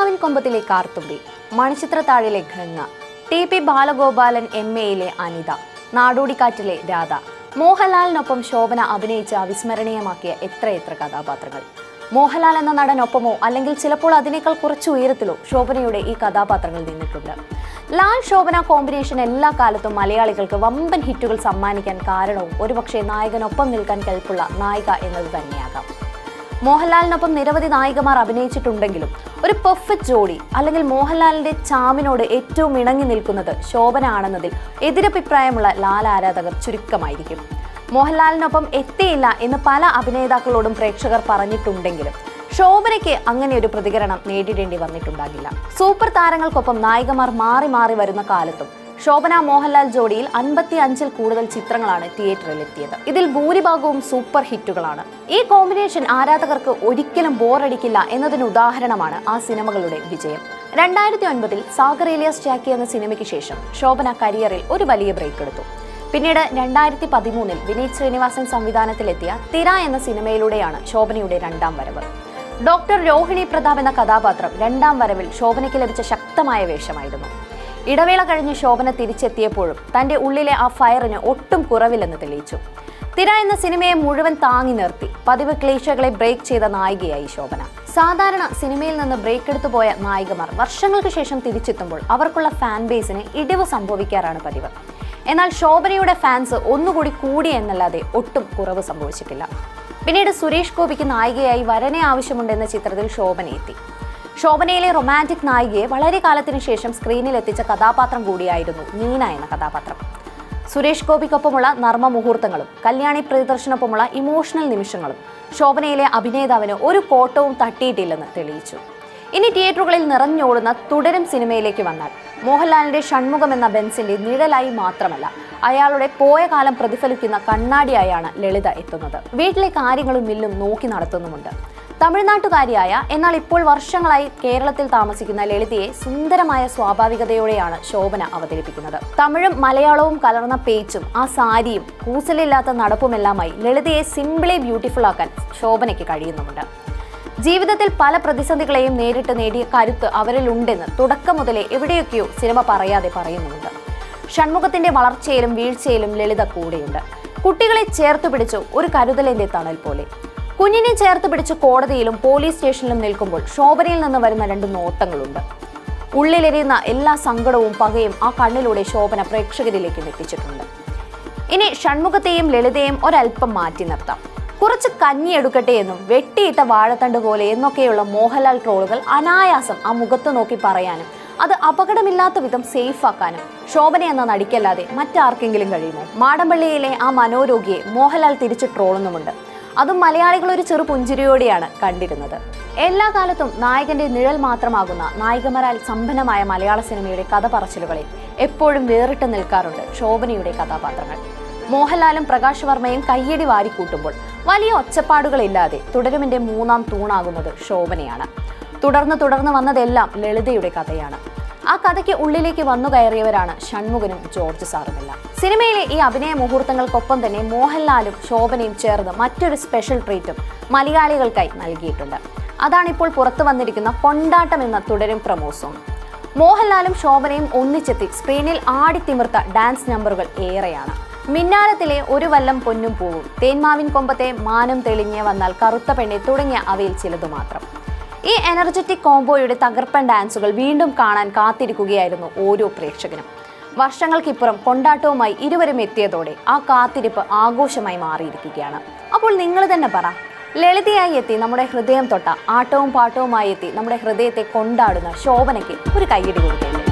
Thenmavin കൊമ്പത്തിലെ Karthumbi, മണിച്ചിത്രത്താഴിലെ Ganga, TP. Balagopalan എം.എയിലെ Anitha, നാടോടിക്കാറ്റിലെ Radha, മോഹൻലാലിനൊപ്പം Shobhana അഭിനയിച്ച് അവിസ്മരണീയമാക്കിയ എത്രയെത്ര കഥാപാത്രങ്ങൾ. മോഹൻലാൽ എന്ന നടനൊപ്പമോ അല്ലെങ്കിൽ ചിലപ്പോൾ അതിനേക്കാൾ കുറച്ച് ഉയരത്തിലോ ശോഭനയുടെ ഈ കഥാപാത്രങ്ങൾ നിന്നിട്ടുണ്ട്. ലാൽ ശോഭന കോമ്പിനേഷൻ എല്ലാ കാലത്തും മലയാളികൾക്ക് വമ്പൻ ഹിറ്റുകൾ സമ്മാനിക്കാൻ കാരണവും ഒരുപക്ഷെ നായകനൊപ്പം നിൽക്കാൻ കെൽപ്പുള്ള നായിക എന്നത് തന്നെയാകാം. മോഹൻലാലിനൊപ്പം നിരവധി നായികമാർ അഭിനയിച്ചിട്ടുണ്ടെങ്കിലും ഒരു പെർഫെക്റ്റ് ജോഡി അല്ലെങ്കിൽ മോഹൻലാലിന്റെ ചാമിനോട് ഏറ്റവും ഇണങ്ങി നിൽക്കുന്നത് ശോഭന ആണെന്നതിൽ എതിരഭിപ്രായമുള്ള ലാൽ ആരാധകർ ചുരുക്കമായിരിക്കും. മോഹൻലാലിനൊപ്പം എത്തിയില്ല എന്ന് പല അഭിനേതാക്കളോടും പ്രേക്ഷകർ പറഞ്ഞിട്ടുണ്ടെങ്കിലും ശോഭനയ്ക്ക് അങ്ങനെ ഒരു പ്രതികരണം നേരിടേണ്ടി വന്നിട്ടുണ്ടാകില്ല. സൂപ്പർ താരങ്ങൾക്കൊപ്പം നായികമാർ മാറി മാറി വരുന്ന കാലത്തും ശോഭന മോഹൻലാൽ ജോഡിയിൽ 55-ൽ കൂടുതൽ ചിത്രങ്ങളാണ് തിയേറ്ററിൽ എത്തിയത്. ഇതിൽ ഭൂരിഭാഗവും സൂപ്പർ ഹിറ്റുകളാണ്. ഈ കോമ്പിനേഷൻ ആരാധകർക്ക് ഒരിക്കലും ബോറടിക്കില്ല എന്നതിന് ഉദാഹരണമാണ് ആ സിനിമകളുടെ വിജയം. 2009-ൽ സാഗർ ഏലിയാസ് ജാക്കി എന്ന സിനിമയ്ക്ക് ശേഷം ശോഭന കരിയറിൽ ഒരു വലിയ ബ്രേക്ക് എടുത്തു. പിന്നീട് 2013-ൽ വിനീത് ശ്രീനിവാസൻ സംവിധാനത്തിലെത്തിയ തിര എന്ന സിനിമയിലൂടെയാണ് ശോഭനയുടെ രണ്ടാം വരവ്. ഡോക്ടർ രോഹിണി പ്രതാപ് എന്ന കഥാപാത്രം രണ്ടാം വരവിൽ ശോഭനയ്ക്ക് ലഭിച്ച ശക്തമായ വേഷമായിരുന്നു. ഇടവേള കഴിഞ്ഞ് ശോഭന തിരിച്ചെത്തിയപ്പോഴും തന്റെ ഉള്ളിലെ ആ ഫയറിന് ഒട്ടും കുറവില്ലെന്ന് തെളിയിച്ചു. തിര എന്ന സിനിമയെ മുഴുവൻ താങ്ങി നിർത്തി പതിവ് ക്ലീശകളെ ബ്രേക്ക് ചെയ്ത നായികയായി ശോഭന. സാധാരണ സിനിമയിൽ നിന്ന് ബ്രേക്ക് എടുത്തു പോയ നായികമാർ വർഷങ്ങൾക്ക് ശേഷം തിരിച്ചെത്തുമ്പോൾ അവർക്കുള്ള ഫാൻ ബേസിന് ഇടിവ് സംഭവിക്കാറാണ് പതിവ്. എന്നാൽ ശോഭനയുടെ ഫാൻസ് ഒന്നുകൂടി കൂടി എന്നല്ലാതെ ഒട്ടും കുറവ് സംഭവിച്ചിട്ടില്ല. പിന്നീട് സുരേഷ് ഗോപിക്ക് നായികയായി വരനെ ആവശ്യമുണ്ടെന്ന ചിത്രത്തിൽ ശോഭന എത്തി. ശോഭനയിലെ റൊമാൻറ്റിക് നായികയെ വളരെ കാലത്തിന് ശേഷം സ്ക്രീനിൽ എത്തിച്ച കഥാപാത്രം കൂടിയായിരുന്നു നീന എന്ന കഥാപാത്രം. സുരേഷ് ഗോപിക്കൊപ്പമുള്ള നർമ്മ മുഹൂർത്തങ്ങളും കല്യാണി പ്രിയദർശനൊപ്പമുള്ള ഇമോഷണൽ നിമിഷങ്ങളും ശോഭനയിലെ അഭിനേതാവിന് ഒരു കോട്ടവും തട്ടിയിട്ടില്ലെന്ന് തെളിയിച്ചു. ഇനി തിയേറ്ററുകളിൽ നിറഞ്ഞോടുന്ന തുടരും സിനിമയിലേക്ക് വന്നാൽ മോഹൻലാലിന്റെ ഷൺമുഖം എന്ന ബെൻസിന്റെ നിഴലായി മാത്രമല്ല, അയാളുടെ പോയ കാലം പ്രതിഫലിക്കുന്ന കണ്ണാടിയായാണ് ലളിത എത്തുന്നത്. വീട്ടിലെ കാര്യങ്ങളും മില്ലും നോക്കി നടത്തുന്നുമുണ്ട്. തമിഴ്നാട്ടുകാരിയായ എന്നാൽ ഇപ്പോൾ വർഷങ്ങളായി കേരളത്തിൽ താമസിക്കുന്ന ലളിതയെ സുന്ദരമായ സ്വാഭാവികതയോടെയാണ് ശോഭന അവതരിപ്പിക്കുന്നത്. തമിഴും മലയാളവും കലർന്ന പേച്ചും ആ സാരിയും കൂസലില്ലാത്ത നടപ്പുമെല്ലാമായി ലളിതയെ സിംപിളി ബ്യൂട്ടിഫുൾ ആക്കാൻ ശോഭനയ്ക്ക് കഴിയുന്നുമുണ്ട്. ജീവിതത്തിൽ പല പ്രതിസന്ധികളെയും നേരിട്ട് നേടിയ കരുത്ത് അവരിലുണ്ടെന്ന് തുടക്കം മുതലേ എവിടെയൊക്കെയോ സിനിമ പറയാതെ പറയുന്നുമുണ്ട്. ഷൺമുഖത്തിന്റെ വളർച്ചയിലും വീഴ്ചയിലും ലളിത കൂടെയുണ്ട്. കുട്ടികളെ ചേർത്ത് പിടിച്ചു ഒരു കരുതലിന്റെ തണൽ പോലെ. കുഞ്ഞിനെ ചേർത്ത് പിടിച്ച് കോടതിയിലും പോലീസ് സ്റ്റേഷനിലും നിൽക്കുമ്പോൾ ശോഭനയിൽ നിന്ന് വരുന്ന രണ്ട് നോട്ടങ്ങളുണ്ട്. ഉള്ളിലെറിയുന്ന എല്ലാ സങ്കടവും പകയും ആ കണ്ണിലൂടെ ശോഭന പ്രേക്ഷകരിലേക്ക് എത്തിച്ചിട്ടുണ്ട്. ഇനി ഷൺമുഖത്തെയും ലളിതയെയും ഒരല്പം മാറ്റി നിർത്താം. കുറച്ച് കഞ്ഞി എടുക്കട്ടെ എന്നും വെട്ടിയിട്ട വാഴത്തണ്ട് പോലെ എന്നൊക്കെയുള്ള മോഹൻലാൽ ട്രോളുകൾ അനായാസം ആ മുഖത്ത് നോക്കി പറയാനും അത് അപകടമില്ലാത്ത വിധം സേഫ് ആക്കാനും ശോഭന എന്ന നടിക്കല്ലാതെ മറ്റാർക്കെങ്കിലും കഴിയുമോ? മാടമ്പള്ളിയിലെ ആ മനോരോഗിയെ മോഹൻലാൽ തിരിച്ച് ട്രോളുന്നുമുണ്ട്. അതും മലയാളികൾ ഒരു ചെറു പുഞ്ചിരിയോടെയാണ് കണ്ടിരുന്നത്. എല്ലാ കാലത്തും നായകന്റെ നിഴൽ മാത്രമാകുന്ന നായികമാരാൽ സമ്പന്നമായ മലയാള സിനിമയുടെ കഥ പറച്ചിലുകളിൽ എപ്പോഴും വേറിട്ട് നിൽക്കാറുണ്ട് ശോഭനയുടെ കഥാപാത്രങ്ങൾ. മോഹൻലാലും പ്രകാശ് വർമ്മയും കയ്യടി വാരിക്കൂട്ടുമ്പോൾ വലിയ ഒച്ചപ്പാടുകളില്ലാതെ തുടരുമിന്റെ മൂന്നാം തൂണാകുന്നത് ശോഭനയാണ്. തുടർന്ന് വന്നതെല്ലാം ലളിതയുടെ കഥയാണ്. ആ കഥയ്ക്ക് ഉള്ളിലേക്ക് വന്നു കയറിയവരാണ് ഷൺമുഖനും ജോർജ് സാറുമെല്ലാം. സിനിമയിലെ ഈ അഭിനയ മുഹൂർത്തങ്ങൾക്കൊപ്പം തന്നെ മോഹൻലാലും ശോഭനയും ചേർന്ന് മറ്റൊരു സ്പെഷ്യൽ ട്രീറ്റും മലയാളികൾക്കായി നൽകിയിട്ടുണ്ട്. അതാണിപ്പോൾ പുറത്തു വന്നിരിക്കുന്ന കൊണ്ടാട്ടം എന്ന തുടരും പ്രൊമോ സോങ്. മോഹൻലാലും ശോഭനയും ഒന്നിച്ചെത്തി സ്ക്രീനിൽ ആടിത്തിമിർത്ത ഡാൻസ് നമ്പറുകൾ ഏറെയാണ്. മിന്നാരത്തിലെ ഒരു വല്ലം പൊന്നും പൂവും, തേന്മാവിൻ കൊമ്പത്തെ മാനം തെളിഞ്ഞ് വന്നാൽ കറുത്ത പെണ്ണെ തുടങ്ങിയ അവയിൽ ചിലതു മാത്രം. ഈ എനർജറ്റിക് കോംബോയുടെ തകർപ്പൻ ഡാൻസുകൾ വീണ്ടും കാണാൻ കാത്തിരിക്കുകയായിരുന്നു ഓരോ പ്രേക്ഷകനും. വർഷങ്ങൾക്കിപ്പുറം കൊണ്ടാട്ടവുമായി ഇരുവരും എത്തിയതോടെ ആ കാത്തിരിപ്പ് ആഘോഷമായി മാറിയിരിക്കുകയാണ്. അപ്പോൾ നിങ്ങൾ തന്നെ പറ, ലളിതയായി എത്തി നമ്മുടെ ഹൃദയം തൊട്ട ആട്ടവും പാട്ടവുമായി എത്തി നമ്മുടെ ഹൃദയത്തെ കൊണ്ടാടുന്ന ശോഭനയ്ക്ക് ഒരു കയ്യടി കൊടുക്കേണ്ടത്.